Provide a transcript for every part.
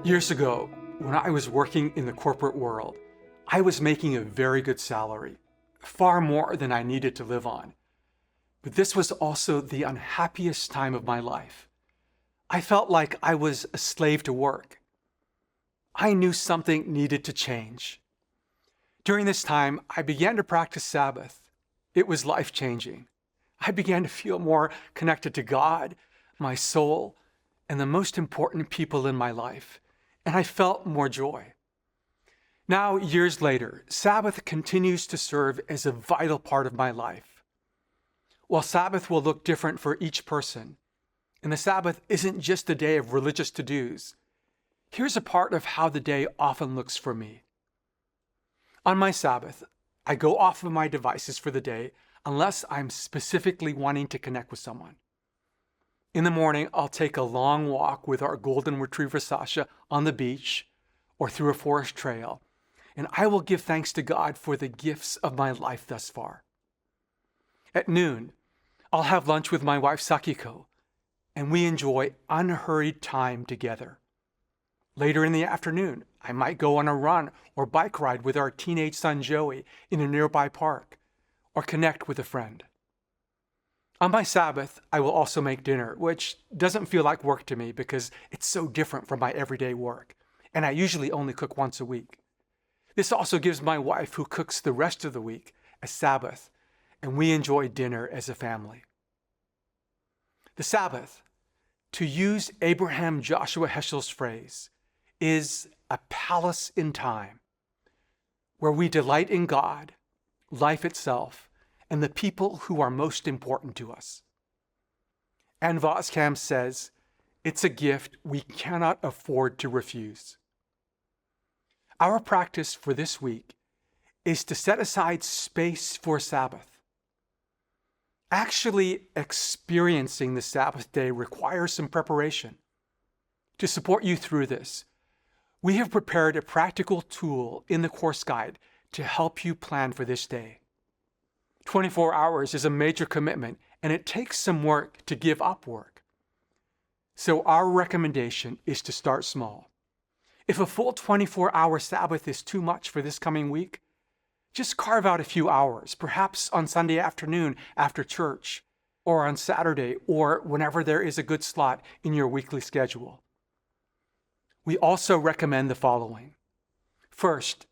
Years ago, when I was working in the corporate world, I was making a very good salary, far more than I needed to live on. But this was also the unhappiest time of my life. I felt like I was a slave to work. I knew something needed to change. During this time, I began to practice Sabbath. It was life-changing. I began to feel more connected to God, my soul, and the most important people in my life, and I felt more joy. Now, years later, Sabbath continues to serve as a vital part of my life. While Sabbath will look different for each person, and the Sabbath isn't just a day of religious to-dos, here's a part of how the day often looks for me. On my Sabbath, I go off of my devices for the day unless I'm specifically wanting to connect with someone. In the morning, I'll take a long walk with our golden retriever Sasha on the beach or through a forest trail, and I will give thanks to God for the gifts of my life thus far. At noon, I'll have lunch with my wife Sakiko, and we enjoy unhurried time together. Later in the afternoon, I might go on a run or bike ride with our teenage son Joey in a nearby park, or connect with a friend. On my Sabbath, I will also make dinner, which doesn't feel like work to me because it's so different from my everyday work, and I usually only cook once a week. This also gives my wife, who cooks the rest of the week, a Sabbath, and we enjoy dinner as a family. The Sabbath, to use Abraham Joshua Heschel's phrase, is a palace in time, where we delight in God, life itself, and the people who are most important to us. Ann Voskamp says, it's a gift we cannot afford to refuse. Our practice for this week is to set aside space for Sabbath. Actually experiencing the Sabbath day requires some preparation. To support you through this, we have prepared a practical tool in the course guide to help you plan for this day. 24 hours is a major commitment, and it takes some work to give up work. So our recommendation is to start small. If a full 24-hour Sabbath is too much for this coming week, just carve out a few hours, perhaps on Sunday afternoon after church, or on Saturday, or whenever there is a good slot in your weekly schedule. We also recommend the following. First,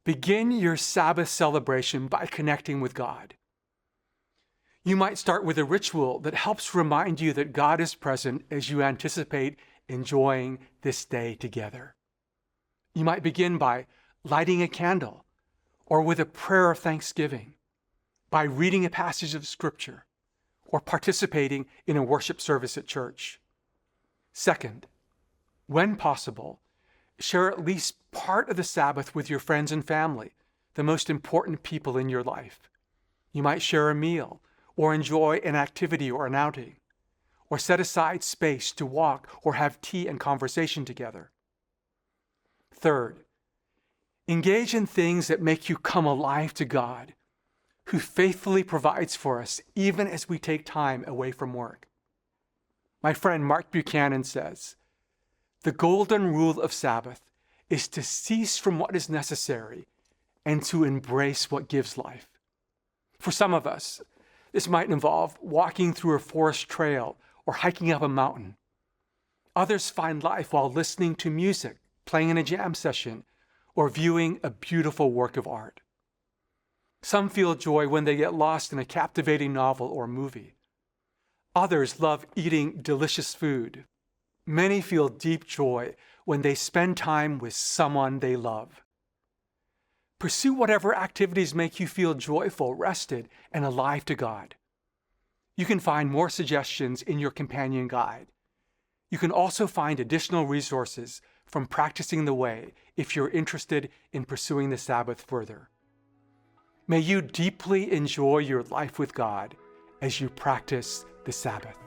begin your Sabbath celebration by connecting with God. You might start with a ritual that helps remind you that God is present as you anticipate enjoying this day together. You might begin by lighting a candle, or with a prayer of thanksgiving, by reading a passage of Scripture, or participating in a worship service at church. Second, when possible, share at least part of the Sabbath with your friends and family, the most important people in your life. You might share a meal, or enjoy an activity or an outing, or set aside space to walk or have tea and conversation together. Third, engage in things that make you come alive to God, who faithfully provides for us even as we take time away from work. My friend Mark Buchanan says, the golden rule of Sabbath is to cease from what is necessary and to embrace what gives life. For some of us, this might involve walking through a forest trail or hiking up a mountain. Others find life while listening to music, playing in a jam session, or viewing a beautiful work of art. Some feel joy when they get lost in a captivating novel or movie. Others love eating delicious food. Many feel deep joy when they spend time with someone they love. Pursue whatever activities make you feel joyful, rested, and alive to God. You can find more suggestions in your companion guide. You can also find additional resources from Practicing the Way if you're interested in pursuing the Sabbath further. May you deeply enjoy your life with God as you practice the Sabbath.